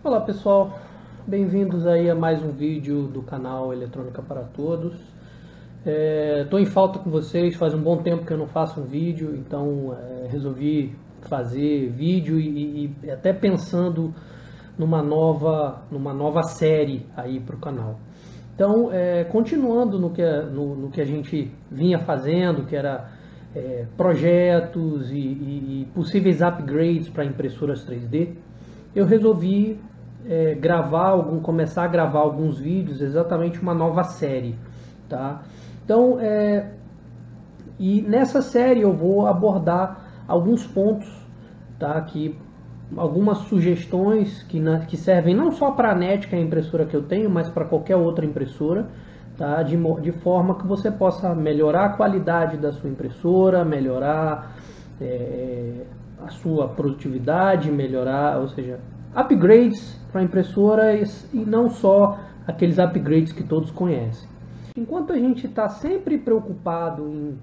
Olá pessoal, bem-vindos aí a mais um vídeo do canal Eletrônica para Todos. Estou em falta com vocês, faz um bom tempo que eu não faço um vídeo, então resolvi fazer vídeo e até pensando numa nova série aí para o canal. Então, continuando no que a gente vinha fazendo, que era projetos e possíveis upgrades para impressoras 3D, eu resolvi começar a gravar alguns vídeos, exatamente uma nova série, tá? Então, e nessa série eu vou abordar alguns pontos, tá? Algumas sugestões que servem não só para a NET, que é a impressora que eu tenho, mas para qualquer outra impressora, tá? De forma que você possa melhorar a qualidade da sua impressora, melhorar a sua produtividade, melhorar, ou seja, upgrades para impressoras e não só aqueles upgrades que todos conhecem. Enquanto a gente está sempre preocupado em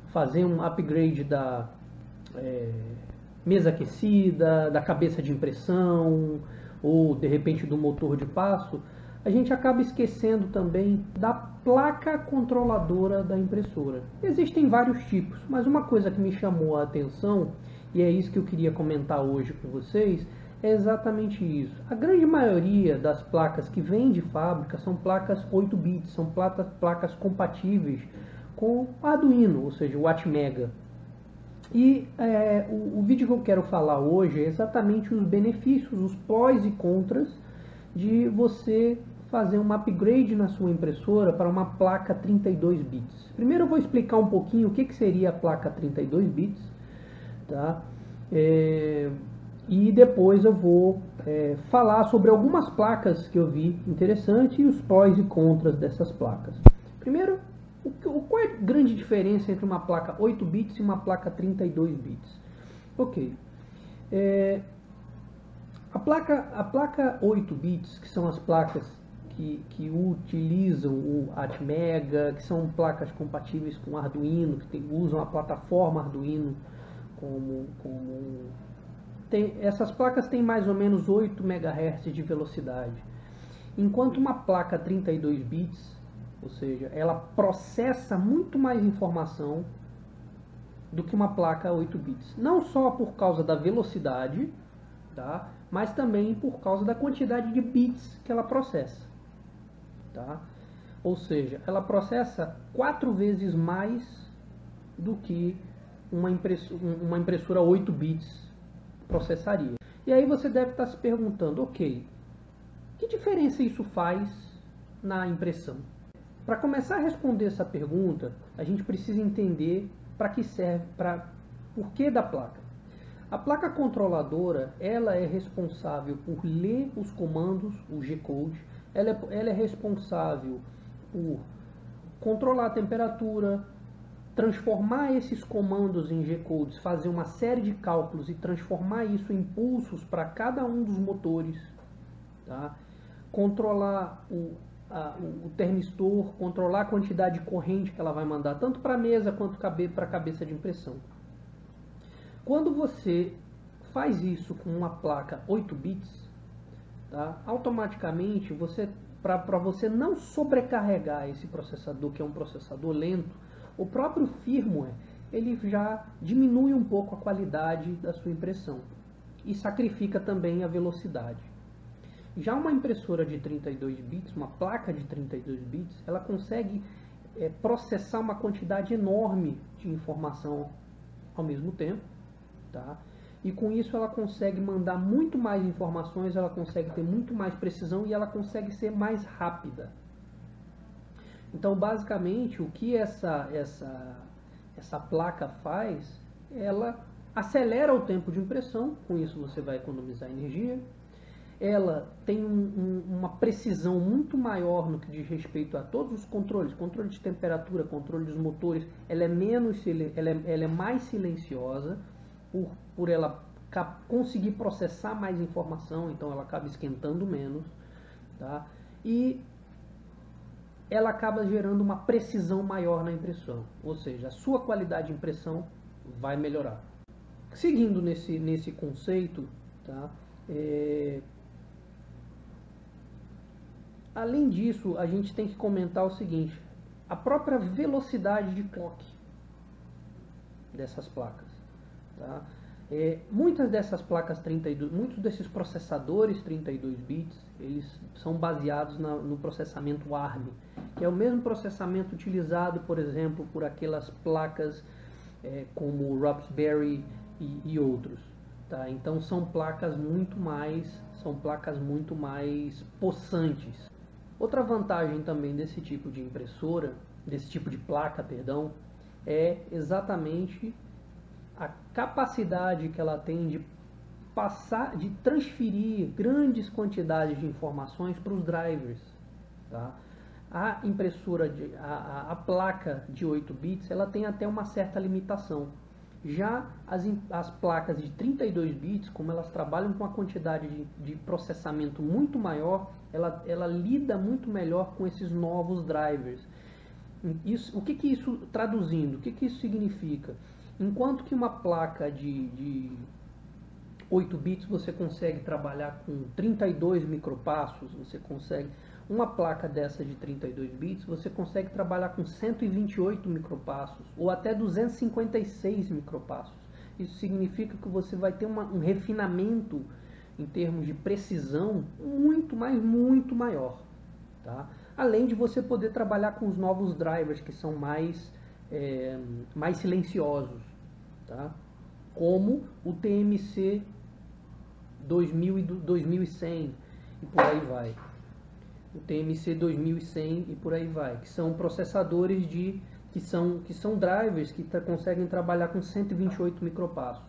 fazer um upgrade da mesa aquecida, da cabeça de impressão ou de repente do motor de passo, a gente acaba esquecendo também da placa controladora da impressora. Existem vários tipos, mas uma coisa que me chamou a atenção, e é isso que eu queria comentar hoje com vocês, é exatamente isso. A grande maioria das placas que vêm de fábrica são placas 8 bits, são placas compatíveis com Arduino, ou seja, o Atmega. E o vídeo que eu quero falar hoje é exatamente os benefícios, os prós e contras de você fazer um upgrade na sua impressora para uma placa 32 bits. Primeiro eu vou explicar um pouquinho o que seria a placa 32 bits, tá? E depois eu vou falar sobre algumas placas que eu vi interessante e os prós e contras dessas placas. Primeiro, qual é a grande diferença entre uma placa 8 bits e uma placa 32 bits? Ok. A placa 8 bits, que são as placas que utilizam o Atmega, que são placas compatíveis com Arduino, usam a plataforma Arduino essas placas têm mais ou menos 8 MHz de velocidade. Enquanto uma placa 32 bits, ou seja, ela processa muito mais informação do que uma placa 8 bits. Não só por causa da velocidade, tá? Mas também por causa da quantidade de bits que ela processa. Tá? Ou seja, ela processa 4 vezes mais do que uma impressora 8 bits processaria. E aí você deve estar se perguntando, ok, que diferença isso faz na impressão? Para começar a responder essa pergunta, a gente precisa entender para que serve, por que da placa. A placa controladora, ela é responsável por ler os comandos, o G-code, ela é responsável por controlar a temperatura, transformar esses comandos em G-codes, fazer uma série de cálculos e transformar isso em pulsos para cada um dos motores, tá? Controlar o termistor, controlar a quantidade de corrente que ela vai mandar, tanto para a mesa quanto para a cabeça de impressão. Quando você faz isso com uma placa 8 bits, tá? Automaticamente, para você não sobrecarregar esse processador, que é um processador lento, o próprio firmware ele já diminui um pouco a qualidade da sua impressão e sacrifica também a velocidade. Já uma impressora de 32 bits, uma placa de 32 bits, ela consegue processar uma quantidade enorme de informação ao mesmo tempo, tá? E com isso ela consegue mandar muito mais informações, ela consegue ter muito mais precisão e ela consegue ser mais rápida. Então, basicamente, o que essa placa faz, ela acelera o tempo de impressão, com isso você vai economizar energia. Ela tem uma precisão muito maior no que diz respeito a todos os controles, controle de temperatura, controle dos motores. Ela é mais silenciosa por ela conseguir processar mais informação, então ela acaba esquentando menos, tá? E ela acaba gerando uma precisão maior na impressão, ou seja, a sua qualidade de impressão vai melhorar. Seguindo nesse conceito, tá? Além disso, a gente tem que comentar o seguinte, a própria velocidade de clock dessas placas. Tá? Muitas dessas placas 32, muitos desses processadores 32 bits, eles são baseados no processamento ARM, que é o mesmo processamento utilizado, por exemplo, por aquelas placas como Raspberry e outros. Tá? Então são placas muito mais possantes. Outra vantagem também desse tipo de impressora, desse tipo de placa, perdão, é exatamente a capacidade que ela tem de passar, de transferir grandes quantidades de informações para os drivers. Tá? A impressora, a placa de 8 bits, ela tem até uma certa limitação. Já as placas de 32 bits, como elas trabalham com uma quantidade de processamento muito maior, ela lida muito melhor com esses novos drivers. O que isso, traduzindo, o que isso significa? Enquanto que uma placa de 8 bits você consegue trabalhar com 32 micropassos, você consegue, uma placa dessa de 32 bits, você consegue trabalhar com 128 micropassos ou até 256 micropassos. Isso significa que você vai ter um refinamento em termos de precisão muito maior. Tá? Além de você poder trabalhar com os novos drivers que são mais silenciosos, tá? Como o TMC 2100 e por aí vai. O TMC 2100 e por aí vai, que são processadores que são drivers que conseguem trabalhar com 128 micropassos.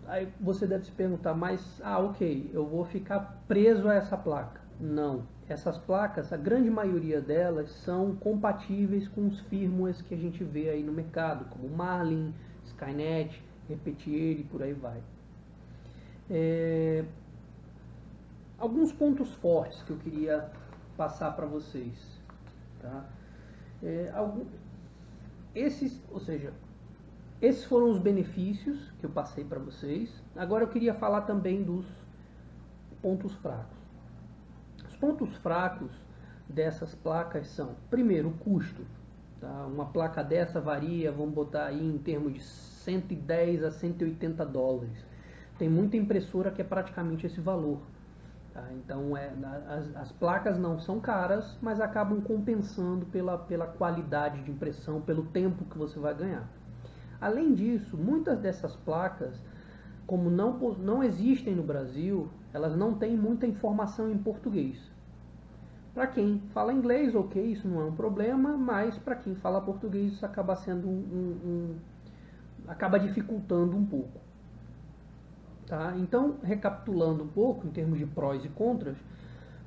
Aí você deve se perguntar, mas ok, eu vou ficar preso a essa placa. Não, essas placas, a grande maioria delas são compatíveis com os firmwares que a gente vê aí no mercado, como Marlin, Skynet, Repetier e por aí vai. Alguns pontos fortes que eu queria passar para vocês. Tá? Esses foram os benefícios que eu passei para vocês. Agora eu queria falar também dos pontos fracos. Os pontos fracos dessas placas são, primeiro, o custo. Tá? Uma placa dessa varia, vamos botar aí em termos de 110 a 180 dólares. Tem muita impressora que é praticamente esse valor. Tá? Então as placas não são caras, mas acabam compensando pela qualidade de impressão, pelo tempo que você vai ganhar. Além disso, muitas dessas placas, como não existem no Brasil, elas não têm muita informação em português. Para quem fala inglês, ok, isso não é um problema, mas para quem fala português isso acaba sendo acaba dificultando um pouco. Tá? Então, recapitulando um pouco em termos de prós e contras,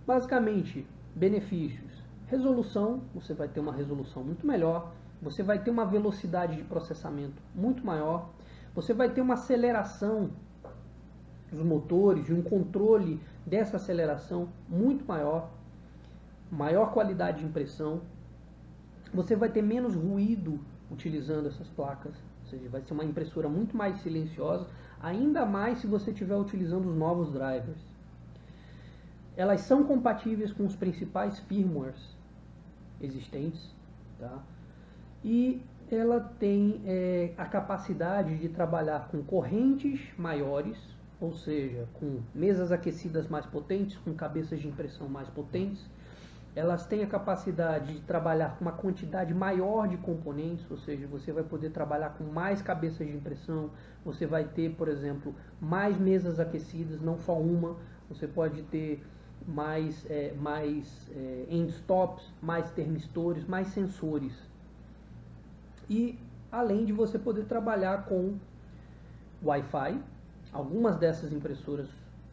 basicamente, benefícios. Resolução, você vai ter uma resolução muito melhor, você vai ter uma velocidade de processamento muito maior, você vai ter uma aceleração dos motores e um controle dessa aceleração muito maior, maior qualidade de impressão, você vai ter menos ruído utilizando essas placas, ou seja, vai ser uma impressora muito mais silenciosa, ainda mais se você estiver utilizando os novos drivers. Elas são compatíveis com os principais firmwares existentes, tá? E ela tem a capacidade de trabalhar com correntes maiores, ou seja, com mesas aquecidas mais potentes, com cabeças de impressão mais potentes. Elas têm a capacidade de trabalhar com uma quantidade maior de componentes, ou seja, você vai poder trabalhar com mais cabeças de impressão, você vai ter, por exemplo, mais mesas aquecidas, não só uma, você pode ter mais endstops, mais termistores, mais sensores. E além de você poder trabalhar com Wi-Fi, algumas dessas impressoras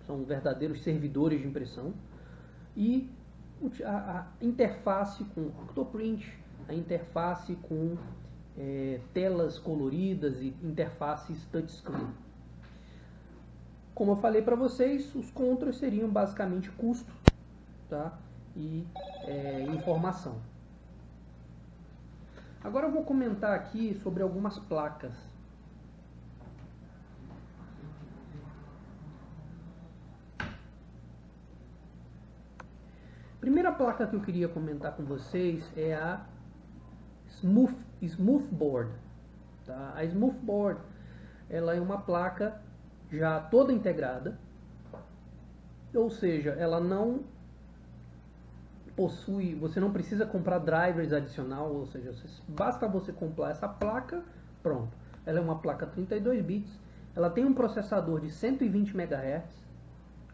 são verdadeiros servidores de impressão, e a interface com Octoprint, a interface com telas coloridas e interfaces touchscreen. Como eu falei para vocês, os contras seriam basicamente custo, tá? E informação. Agora eu vou comentar aqui sobre algumas placas. placa que eu queria comentar com vocês é a Smoothboard. Tá? A Smoothboard, ela é uma placa já toda integrada, ou seja, ela não possui, você não precisa comprar drivers adicional, ou seja, basta você comprar essa placa, pronto. Ela é uma placa 32 bits, ela tem um processador de 120 MHz,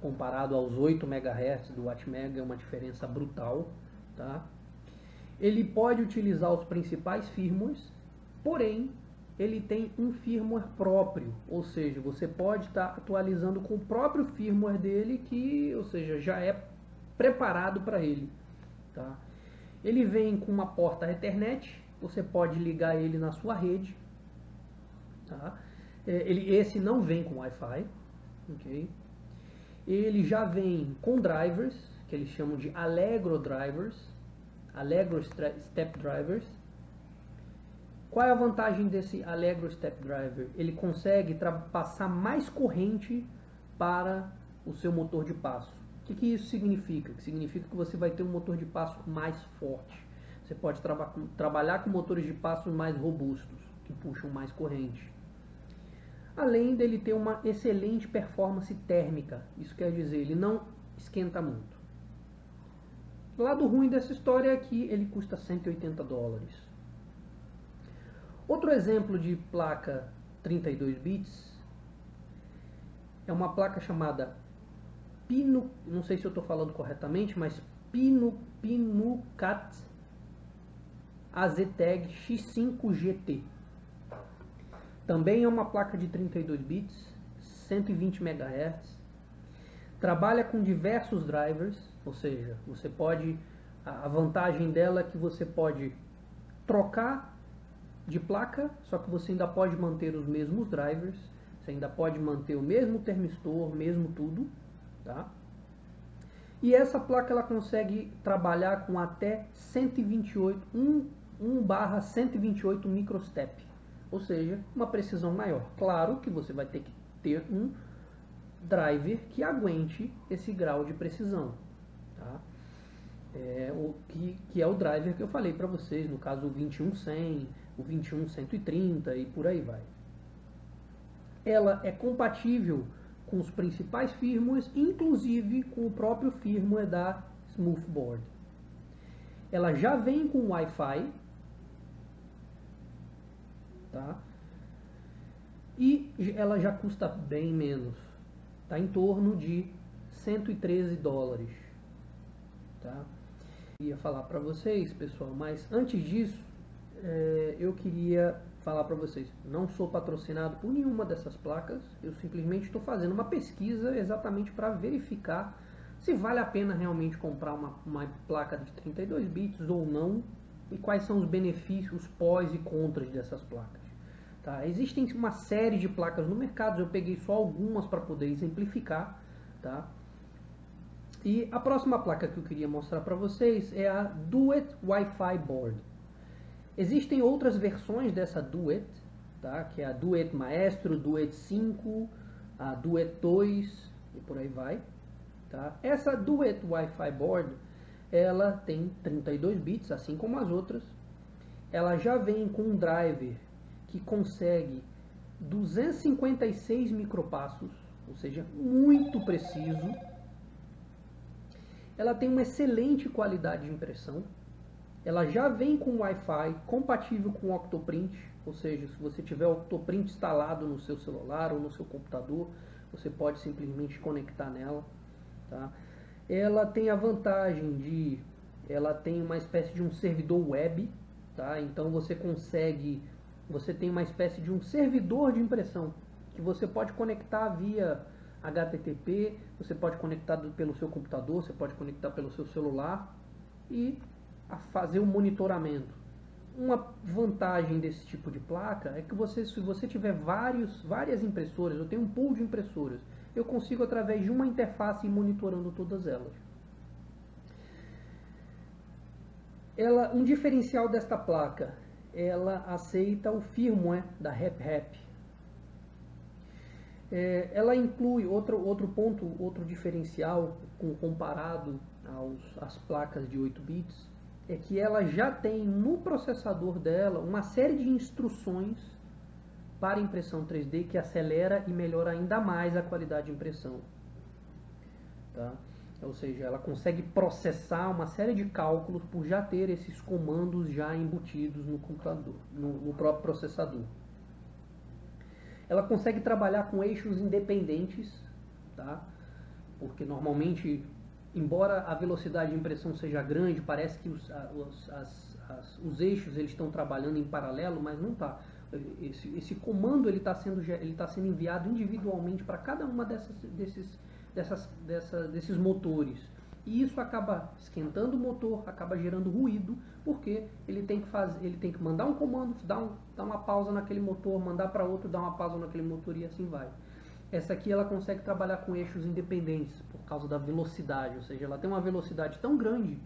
comparado aos 8 MHz do Atmega, é uma diferença brutal, tá? Ele pode utilizar os principais firmwares, porém, ele tem um firmware próprio, ou seja, você pode estar atualizando com o próprio firmware dele, que, ou seja, já é preparado para ele. Tá? Ele vem com uma porta Ethernet, você pode ligar ele na sua rede. Tá? Esse não vem com Wi-Fi. Okay? Ele já vem com drivers, que eles chamam de Allegro drivers, Allegro Step Drivers. Qual é a vantagem desse Allegro Step Driver? Ele consegue passar mais corrente para o seu motor de passo. O que isso significa? Significa que você vai ter um motor de passo mais forte. Você pode trabalhar com motores de passo mais robustos, que puxam mais corrente. Além dele ter uma excelente performance térmica. Isso quer dizer, ele não esquenta muito. O lado ruim dessa história é que ele custa $180. Outro exemplo de placa 32 bits é uma placa chamada não sei se eu estou falando corretamente, mas Pinucat AZTEG X5 GT. Também é uma placa de 32 bits, 120 MHz. Trabalha com diversos drivers, ou seja, você pode, a vantagem dela é que você pode trocar de placa, só que você ainda pode manter os mesmos drivers, você ainda pode manter o mesmo termistor, mesmo tudo, tá? E essa placa ela consegue trabalhar com até 1/128 microstep, ou seja, uma precisão maior. Claro que você vai ter que ter um driver que aguente esse grau de precisão, tá? Que é o driver que eu falei para vocês, no caso o 21100, o 21130 e por aí vai. Ela é compatível com os principais firmwares, inclusive com o próprio firmware da Smoothboard. Ela já vem com Wi-Fi, tá? E ela já custa bem menos, tá? Em torno de $113, tá? Ia falar para vocês, pessoal, mas antes disso, eu queria falar para vocês, não sou patrocinado por nenhuma dessas placas, eu simplesmente estou fazendo uma pesquisa exatamente para verificar se vale a pena realmente comprar uma placa de 32 bits ou não, e quais são os benefícios, os pós e contras dessas placas. Tá? Existem uma série de placas no mercado, eu peguei só algumas para poder exemplificar, tá? E a próxima placa que eu queria mostrar para vocês é a Duet Wi-Fi Board. Existem outras versões dessa Duet, tá? Que é a Duet Maestro, Duet 5, a Duet 2 e por aí vai. Tá? Essa Duet Wi-Fi Board, ela tem 32 bits, assim como as outras. Ela já vem com um driver que consegue 256 micropassos, ou seja, muito preciso. Ela tem uma excelente qualidade de impressão. Ela já vem com Wi-Fi compatível com Octoprint, ou seja, se você tiver o Octoprint instalado no seu celular ou no seu computador, você pode simplesmente conectar nela. Tá? Ela tem a vantagem de, ela tem uma espécie de um servidor web, tá? Então você tem uma espécie de um servidor de impressão que você pode conectar via HTTP, você pode conectar pelo seu computador, você pode conectar pelo seu celular e fazer o monitoramento. Uma vantagem desse tipo de placa é que se você tiver várias impressoras, eu tenho um pool de impressoras, eu consigo através de uma interface ir monitorando todas elas. Um diferencial desta placa, ela aceita o firmware da RepRap. Ela inclui outro ponto, outro diferencial comparado às placas de 8 bits é que ela já tem no processador dela uma série de instruções para impressão 3D que acelera e melhora ainda mais a qualidade de impressão. Tá? Ou seja, ela consegue processar uma série de cálculos por já ter esses comandos já embutidos no computador, no próprio processador. Ela consegue trabalhar com eixos independentes, tá? Porque normalmente, embora a velocidade de impressão seja grande, parece que os eixos eles estão trabalhando em paralelo, mas não está. Esse comando ele está sendo enviado individualmente para cada uma desses motores. E isso acaba esquentando o motor, acaba gerando ruído, porque ele tem que mandar um comando, dar uma pausa naquele motor, mandar para outro, dar uma pausa naquele motor e assim vai. Essa aqui ela consegue trabalhar com eixos independentes por causa da velocidade, ou seja, ela tem uma velocidade tão grande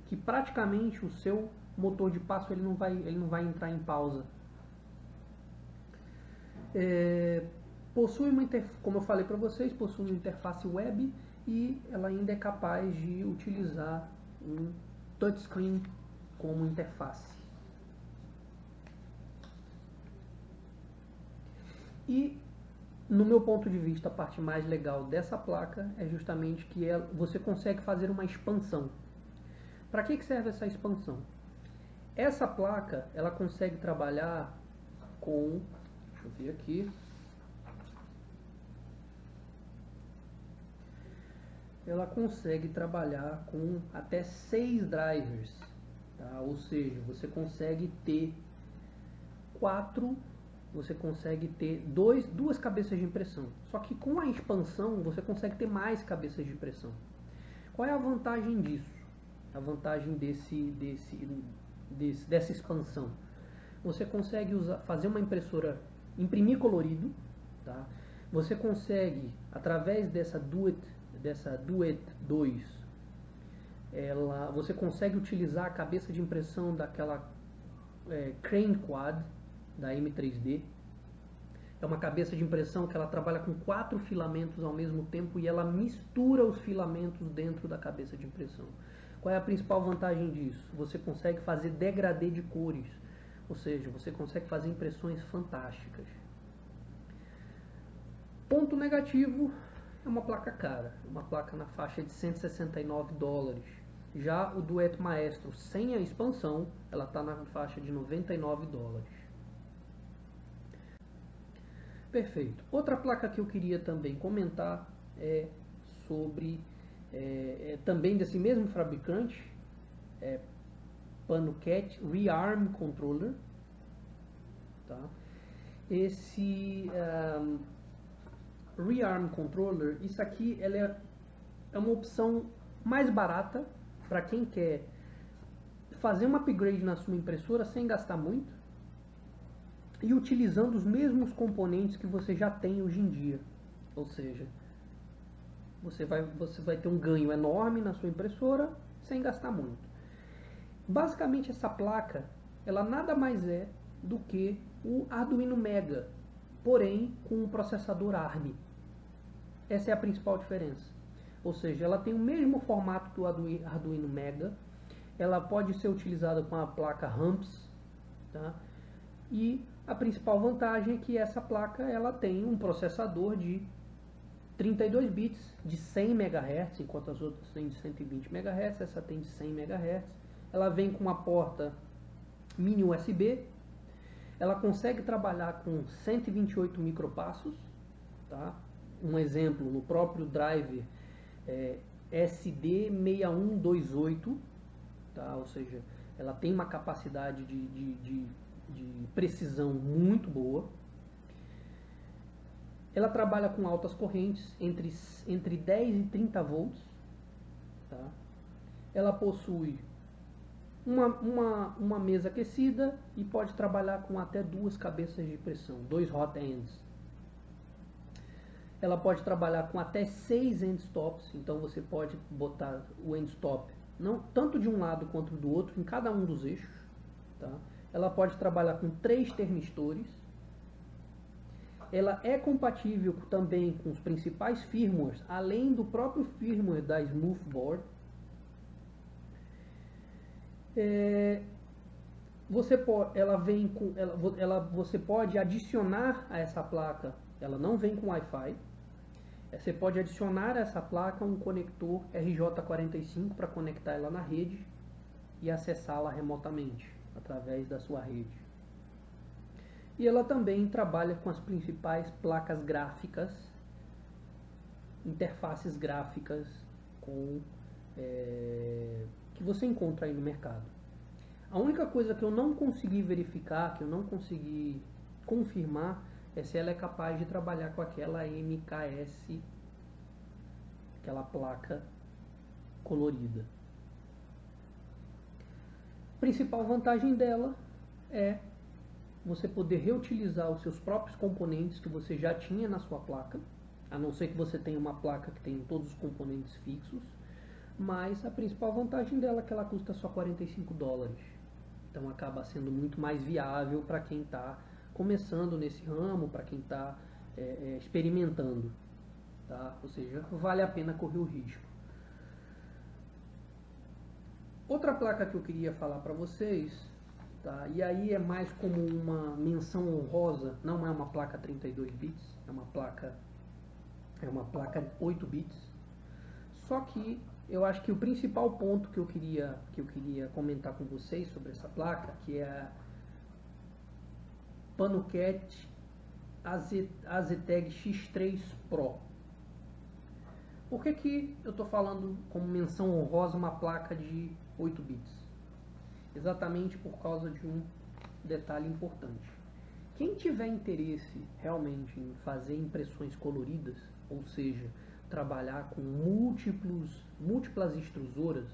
que praticamente o seu motor de passo ele não vai entrar em pausa. Possui como eu falei para vocês, possui uma interface web e ela ainda é capaz de utilizar um touchscreen como interface. E no meu ponto de vista, a parte mais legal dessa placa é justamente que você consegue fazer uma expansão. Para que serve essa expansão? Essa placa, ela consegue trabalhar com, deixa eu ver aqui, ela consegue trabalhar com até 6 drivers, tá? Ou seja, você consegue ter duas cabeças de impressão. Só que com a expansão você consegue ter mais cabeças de impressão. Qual é a vantagem disso? A vantagem dessa expansão? Você consegue fazer uma impressora, imprimir colorido, tá? Você consegue, através dessa Duet 2, você consegue utilizar a cabeça de impressão daquela Crane Quad da M3D. É uma cabeça de impressão que ela trabalha com 4 filamentos ao mesmo tempo e ela mistura os filamentos dentro da cabeça de impressão. Qual é a principal vantagem disso? Você consegue fazer degradê de cores, ou seja, você consegue fazer impressões fantásticas. Ponto negativo é uma placa cara, uma placa na faixa de $169. Já o Duet Maestro sem a expansão, ela está na faixa de $99. Perfeito. Outra placa que eu queria também comentar é sobre, também desse mesmo fabricante, Panocat Rearm Controller. Tá? Esse Rearm Controller, isso aqui ela é uma opção mais barata para quem quer fazer um upgrade na sua impressora sem gastar muito e utilizando os mesmos componentes que você já tem hoje em dia. Ou seja, você vai ter um ganho enorme na sua impressora sem gastar muito. Basicamente essa placa, ela nada mais é do que o Arduino Mega, porém com um processador ARM. Essa é a principal diferença. Ou seja, ela tem o mesmo formato do Arduino Mega, ela pode ser utilizada com a placa Ramps, tá? E a principal vantagem é que essa placa ela tem um processador de 32 bits de 100 MHz, enquanto as outras têm de 120 MHz, essa tem de 100 MHz. Ela vem com uma porta mini USB, ela consegue trabalhar com 128 micropassos, tá? Um exemplo, no próprio driver SD6128, tá? Ou seja, ela tem uma capacidade de precisão muito boa. Ela trabalha com altas correntes entre 10 e 30 volts. Tá? Ela possui uma mesa aquecida e pode trabalhar com até 2 cabeças de pressão, 2 hot ends. Ela pode trabalhar com até 6 end stops, então você pode botar o end stop tanto de um lado quanto do outro em cada um dos eixos. Tá? Ela pode trabalhar com 3 termistores. Ela é compatível também com os principais firmwares, além do próprio firmware da Smoothboard. Você pode adicionar a essa placa, ela não vem com Wi-Fi. Você pode adicionar a essa placa um conector RJ45 para conectar ela na rede e acessá-la remotamente através da sua rede. E ela também trabalha com as principais placas gráficas, interfaces gráficas que você encontra aí no mercado. A única coisa que eu não consegui verificar, que eu não consegui confirmar, é se ela é capaz de trabalhar com aquela MKS, aquela placa colorida. A principal vantagem dela é você poder reutilizar os seus próprios componentes que você já tinha na sua placa, a não ser que você tenha uma placa que tenha todos os componentes fixos, mas a principal vantagem dela é que ela custa só $45. Então acaba sendo muito mais viável para quem está começando nesse ramo, para quem está experimentando, tá? Ou seja, vale a pena correr o risco. Outra placa que eu queria falar para vocês, tá? E aí é mais como uma menção honrosa, não é uma placa 32 bits, é uma placa 8 bits. Só que eu acho que o principal ponto que eu queria comentar com vocês sobre essa placa, que é a Panocat Aztec X3 Pro. Por que eu estou falando como menção honrosa uma placa de 8 bits? Exatamente por causa de um detalhe importante. Quem tiver interesse realmente em fazer impressões coloridas, ou seja, trabalhar com múltiplas extrusoras,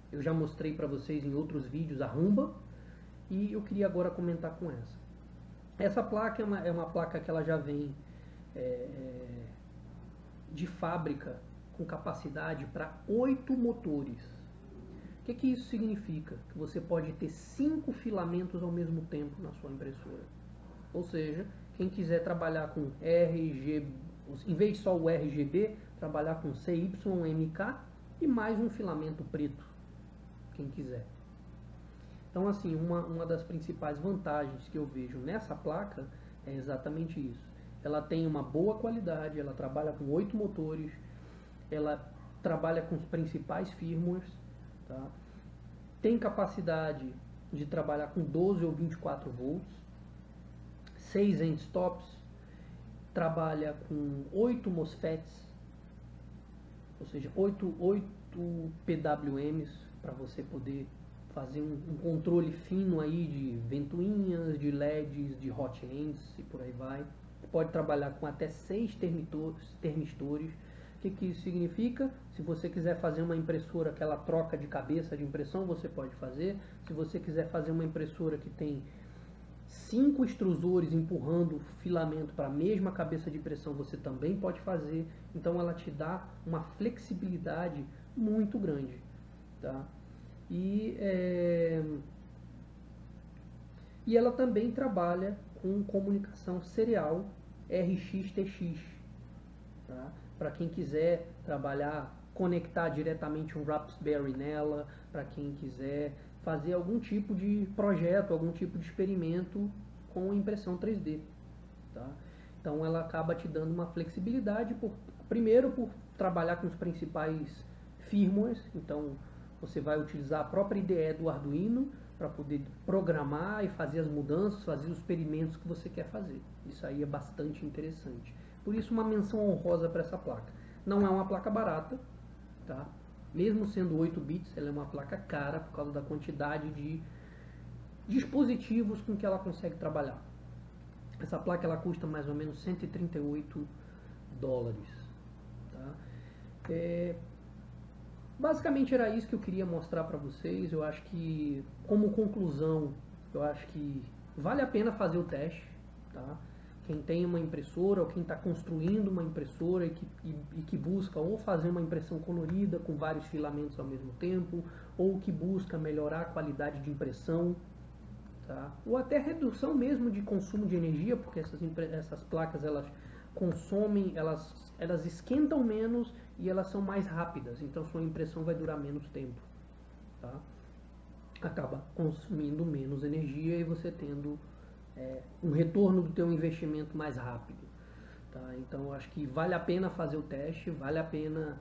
eu já mostrei para vocês em outros vídeos a Rumba, e eu queria agora comentar com essa. Essa placa é uma placa que ela já vem de fábrica com capacidade para 8 motores. O que isso significa? Que você pode ter 5 filamentos ao mesmo tempo na sua impressora. Ou seja, quem quiser trabalhar com RGB, em vez de só o RGB, trabalhar com CYMK e mais um filamento preto, quem quiser. Então, assim, uma das principais vantagens que eu vejo nessa placa é exatamente isso. Ela tem uma boa qualidade, ela trabalha com 8 motores, ela trabalha com os principais firmwares, tá? Tem capacidade de trabalhar com 12 ou 24 volts, 6 endstops, trabalha com 8 MOSFETs, ou seja, 8 PWMs para você poder fazer um controle fino aí de ventoinhas, de LEDs, de hot ends e por aí vai. Pode trabalhar com até 6 termistores. O que isso significa? Se você quiser fazer uma impressora, aquela troca de cabeça de impressão, você pode fazer. Se você quiser fazer uma impressora que tem 5 extrusores empurrando o filamento para a mesma cabeça de impressão, você também pode fazer. Então ela te dá uma flexibilidade muito grande, tá? E ela também trabalha com comunicação serial RX-TX, tá? Para quem quiser trabalhar, conectar diretamente um Raspberry nela, para quem quiser fazer algum tipo de projeto, algum tipo de experimento com impressão 3D, tá? Então ela acaba te dando uma flexibilidade, primeiro por trabalhar com os principais firmwares. Então você vai utilizar a própria IDE do Arduino para poder programar e fazer as mudanças, fazer os experimentos que você quer fazer. Isso aí é bastante interessante. Por isso uma menção honrosa para essa placa. Não é uma placa barata, tá? Mesmo sendo 8 bits, ela é uma placa cara por causa da quantidade de dispositivos com que ela consegue trabalhar. Essa placa ela custa mais ou menos $138, tá? Basicamente era isso que eu queria mostrar para vocês. Eu acho que, como conclusão, eu acho que vale a pena fazer o teste, tá? Quem tem uma impressora ou quem está construindo uma impressora e que busca ou fazer uma impressão colorida com vários filamentos ao mesmo tempo, ou que busca melhorar a qualidade de impressão, tá? Ou até redução mesmo de consumo de energia, porque essas placas elas consomem, elas esquentam menos e elas são mais rápidas, então sua impressão vai durar menos tempo, tá? acaba consumindo menos energia e você tendo um retorno do teu investimento mais rápido. Tá? Então eu acho que vale a pena fazer o teste, vale a pena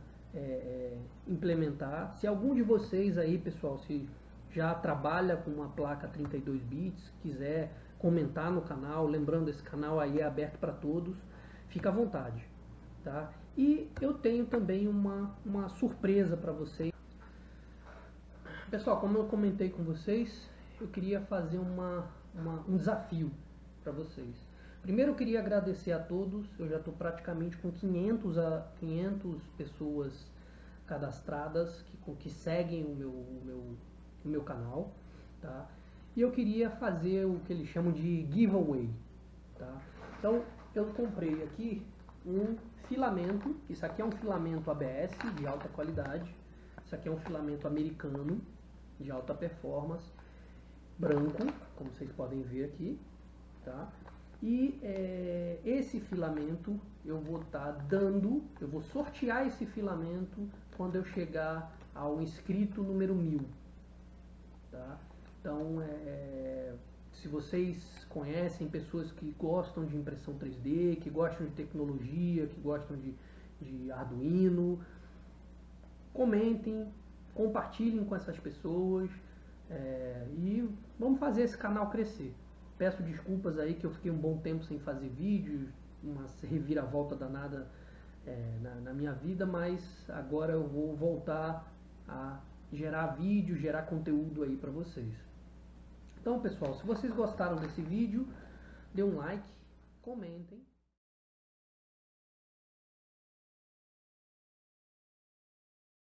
implementar. Se algum de vocês aí, pessoal, se já trabalha com uma placa 32 bits, quiser comentar no canal, lembrando, esse canal aí é aberto para todos, fica à vontade. Tá? E eu tenho também uma surpresa para vocês. Pessoal, como eu comentei com vocês, eu queria fazer um desafio para vocês. Primeiro eu queria agradecer a todos, eu já estou praticamente com 500 pessoas cadastradas que seguem o meu canal, tá? E eu queria fazer o que eles chamam de giveaway, tá? Então eu comprei aqui um filamento, isso aqui é um filamento ABS de alta qualidade, isso aqui é um filamento americano de alta performance, branco, como vocês podem ver aqui, tá? E esse filamento eu vou estar dando, eu vou sortear esse filamento quando eu chegar ao inscrito número 1000, tá? Então, se vocês conhecem pessoas que gostam de impressão 3D, que gostam de tecnologia, que gostam de Arduino, comentem, compartilhem com essas pessoas e vamos fazer esse canal crescer. Peço desculpas aí que eu fiquei um bom tempo sem fazer vídeos, uma reviravolta danada na minha vida, mas agora eu vou voltar a gerar vídeo, gerar conteúdo aí para vocês. Então, pessoal, se vocês gostaram desse vídeo, dê um like, comentem.